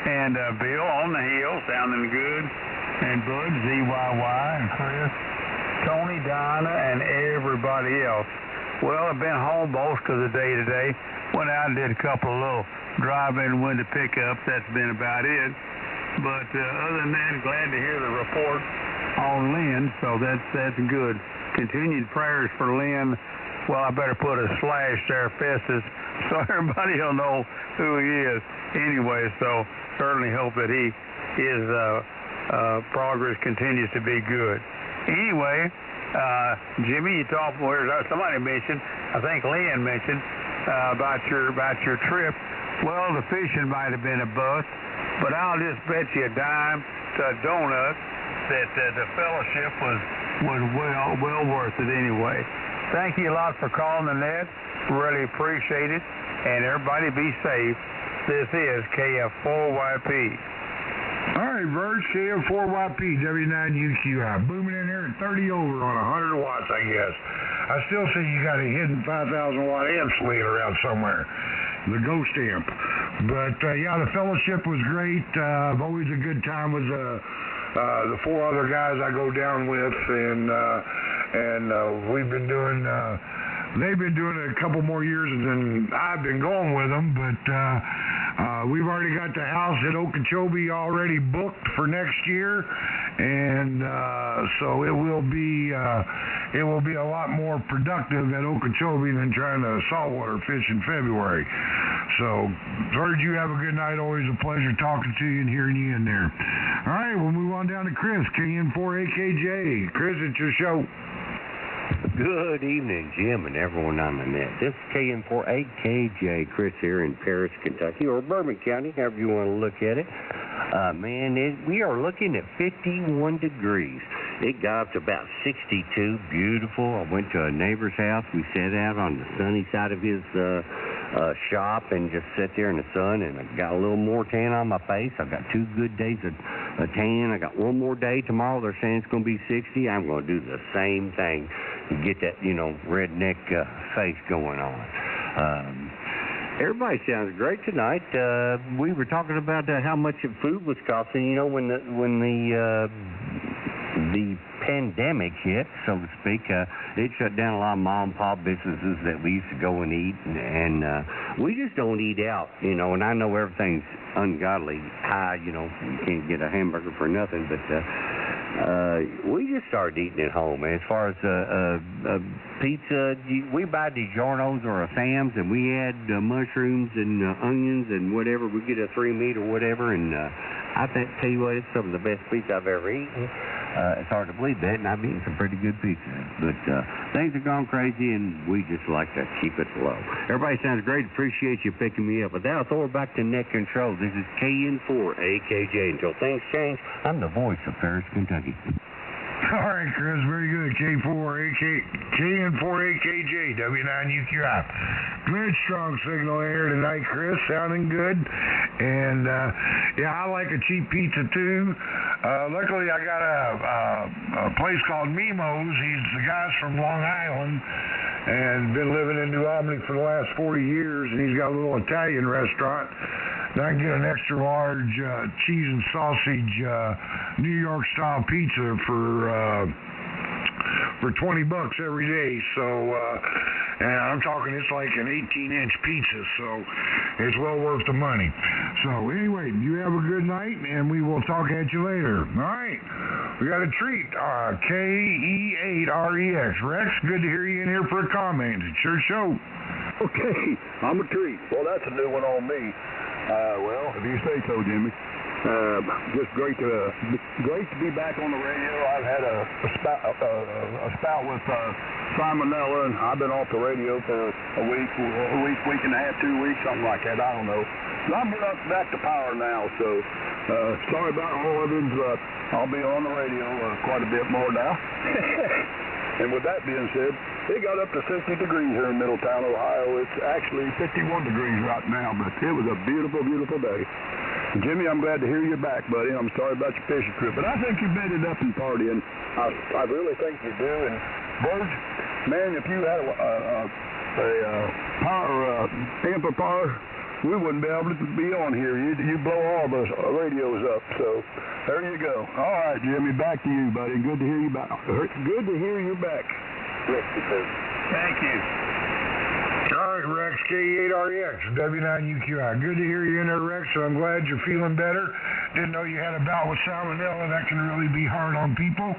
And Bill on the hill, sounding good. And Bud, ZYY, and Chris, Tony, Donna, and everybody else. Well, I've been home most of the day today. Went out and did a couple of little drive-in window pickups. That's been about it. But other than that, glad to hear the report on Lynn, so that's good. Continued prayers for Lynn. Well, I better put a slash there, Festus, so everybody will know who he is. Anyway, so certainly hope that his progress continues to be good. Anyway, Jimmy, you talked where somebody mentioned, I think Lynn mentioned about your trip. Well, the fishing might have been a bust, but I'll just bet you a dime to a donut that the fellowship was well worth it anyway. Thank you a lot for calling the net. Really appreciate it. And everybody be safe. This is KF4YP. All right, Verge, KF4YP, W9UQI. Booming in here at 30 over on 100 watts, I guess. I still see you got a hidden 5,000 watt amp laying around somewhere. The ghost amp. But, yeah, the fellowship was great. Always a good time with the four other guys I go down with. And we've been doing... they've been doing it a couple more years than I've been going with them, but we've already got the house at Okeechobee already booked for next year, and so it will be a lot more productive at Okeechobee than trying to saltwater fish in February. So, George, you have a good night. Always a pleasure talking to you and hearing you in there. All right, we'll move on down to Chris, KN4AKJ. Chris, it's your show. Good evening, Jim, and everyone on the net. This is KN4AKJ, Chris here in Paris, Kentucky, or Bourbon County, however you want to look at it. We are looking at 51 degrees. It got up to about 62, beautiful. I went to a neighbor's house. We sat out on the sunny side of his shop and just sat there in the sun, and I got a little more tan on my face. I've got 2 good days of tan. I got one more day tomorrow. They're saying it's going to be 60. I'm going to do the same thing to get that, redneck face going on. Everybody sounds great tonight. We were talking about how much food was costing. When the pandemic hit, so to speak, it shut down a lot of mom and pop businesses that we used to go and eat, and we just don't eat out, and I know everything's ungodly high, you can't get a hamburger for nothing, but we just started eating at home. And as far as pizza, we buy DiGiorno's or a Sam's, and we add mushrooms and onions and whatever. We get a 3-meat or whatever, and I tell you what, it's some of the best pizza I've ever eaten. It's hard to believe that, and I've eaten some pretty good pizza. But things have gone crazy, and we just like to keep it low. Everybody sounds great. Appreciate you picking me up. With that, I'll throw it back to net control. This is KN4AKJ. Until things change, I'm the voice of Paris, Kentucky. All right, Chris, very good. KN4AKJ, W9UQI. Good, strong signal here tonight, Chris. Sounding good. And, yeah, I like a cheap pizza, too. Luckily, I got a place called Mimo's. The guy's from Long Island and been living in New Albany for the last 40 years, and he's got a little Italian restaurant. And I can get an extra large cheese and sausage New York style pizza for $20 every day. So, and I'm talking, it's like an 18-inch pizza, so it's well worth the money. So anyway, you have a good night, and we will talk at you later. All right, we got a treat, KE8REX. Rex, good to hear you in here for a comment. It's your show. Okay, I'm a treat. Well, that's a new one on me. Well, if you say so, Jimmy. Just great to be back on the radio. I've had a spout with salmonella, and I've been off the radio for a week and a half, 2 weeks, something like that. I don't know. But I'm back to power now, so sorry about all of it. I'll be on the radio quite a bit more now. And with that being said, it got up to 60 degrees here in Middletown, Ohio. It's actually 51 degrees right now, but it was a beautiful, beautiful day. Jimmy, I'm glad to hear you're back, buddy. I'm sorry about your fishing trip, but I think you bedded up and partying. I really think you do. And, Burge, man, if you had a power, amplifier we wouldn't be able to be on here. You blow all the radios up. So there you go. All right, Jimmy, back to you, buddy. Good to hear you back. Good to hear you back. Thank you. All right, Rex, K8RX, W9UQI. Good to hear you in there, Rex, so I'm glad you're feeling better. Didn't know you had a bout with salmonella. That can really be hard on people.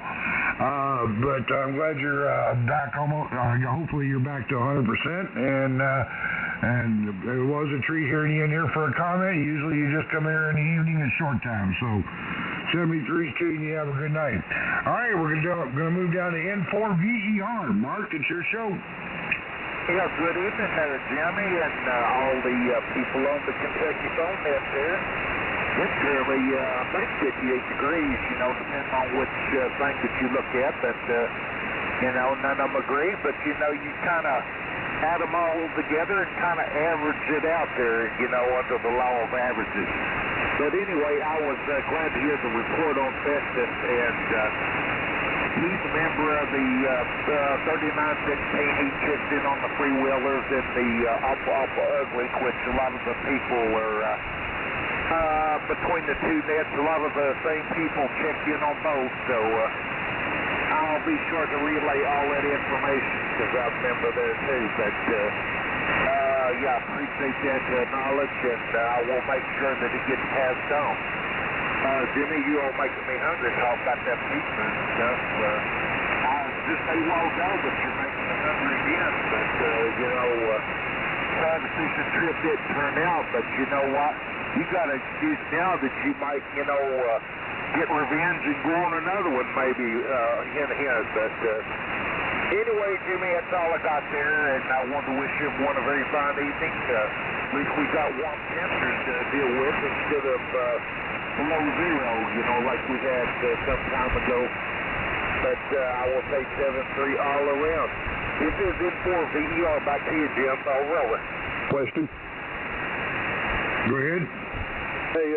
But I'm glad you're back almost. Hopefully you're back to 100%. And it was a treat hearing you in here for a comment. Usually you just come here in the evening at short time. So 73's and you have a good night. All right, we're going to move down to N4VER. Mark, it's your show. Yeah, good evening there, Jimmy, and all the people on the Kentucky phone net there. It's currently, I think, 58 degrees, depending on which thing that you look at. But, none of them agree, but, you kind of add them all together and kind of average it out there, under the law of averages. But anyway, I was glad to hear the report on Festus, and he's a member of the 3916. He chipped in on the freewheelers in the Awful Ugly, which a lot of the people are between the two nets. A lot of the same people checked in on both, so I'll be sure to relay all that information because I'm a member there too. But yeah, appreciate that knowledge, and I will make sure that it gets passed on. Jimmy, you are making me hungry talking about that pizza and stuff. I just a while ago, but you're making me hungry again. But, trying to see the trip didn't turn out. But you know what? You got an excuse now that you might, get revenge and go on another one maybe, hint. But anyway, Jimmy, that's all I got there. And I want to wish everyone a very fine evening. At least we got warm temperatures to deal with instead of below zero, like we had some time ago. But I will say 7-3 all around. This is N4VER. Back to you, Jim. Roller. Question. Go ahead. Hey,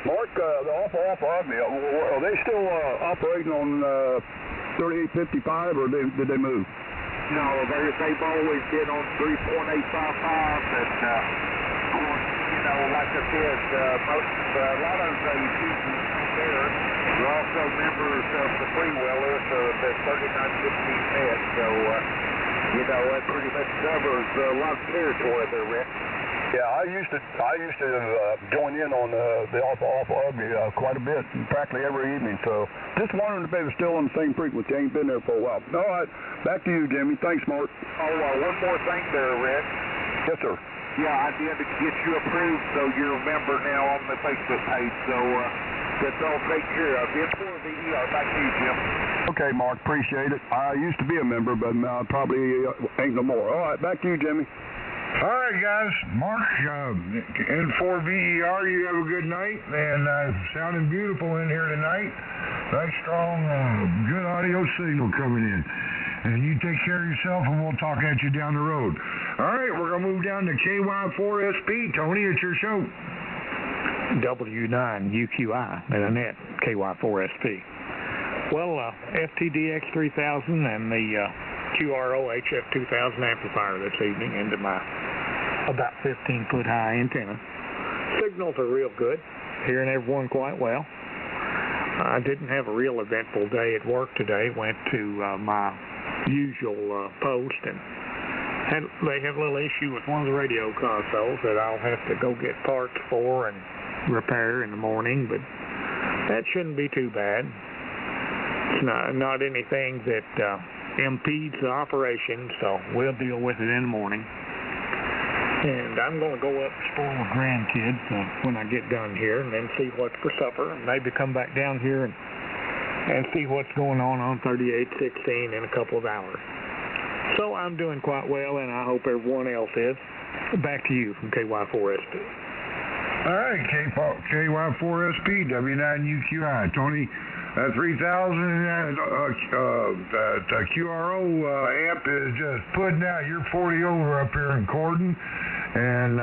Mark, the Awful Ugly, are they still operating on 3855, or did they move? No, they've always been on 3.855, and of course, like I said, a lot of the people there are also members of the freewheelers, the 3915 net, so, that pretty much covers a lot of territory there, Rick. Yeah, I used to join in on the Awful Ugly quite a bit, practically every evening. So just wondering if they were still on the same frequency. Ain't been there for a while. All right, back to you, Jimmy. Thanks, Mark. Oh, one more thing there, Rick. Yes, sir. Yeah, I did get you approved, so you're a member now on the Facebook page. So that's all taken care of. N4VER. Back to you, Jim. Okay, Mark. Appreciate it. I used to be a member, but probably ain't no more. All right, back to you, Jimmy. All right, guys. Mark, N4VER, you have a good night. And sounding beautiful in here tonight. Nice, strong, good audio signal coming in. And you take care of yourself, and we'll talk at you down the road. All right, we're going to move down to KY4SP. Tony, it's your show. W9UQI and a net, KY4SP. Well, FTDX 3000 and the QRO HF2000 amplifier this evening into my about 15-foot high antenna. Signals are real good, hearing everyone quite well. I didn't have a real eventful day at work today. Went to my usual post, and they had a little issue with one of the radio consoles that I'll have to go get parts for and repair in the morning, but that shouldn't be too bad. It's not anything that impedes the operation, so we'll deal with it in the morning. And I'm going to go up and spoil the grandkids when I get done here, and then see what's for supper, and maybe come back down here and see what's going on 3816 in a couple of hours. So I'm doing quite well, and I hope everyone else is. Back to you from KY4SP. All right, KY4SP, W9UQI. Tony, 3000, the QRO amp is just putting out. You're 40 over up here in Corden, and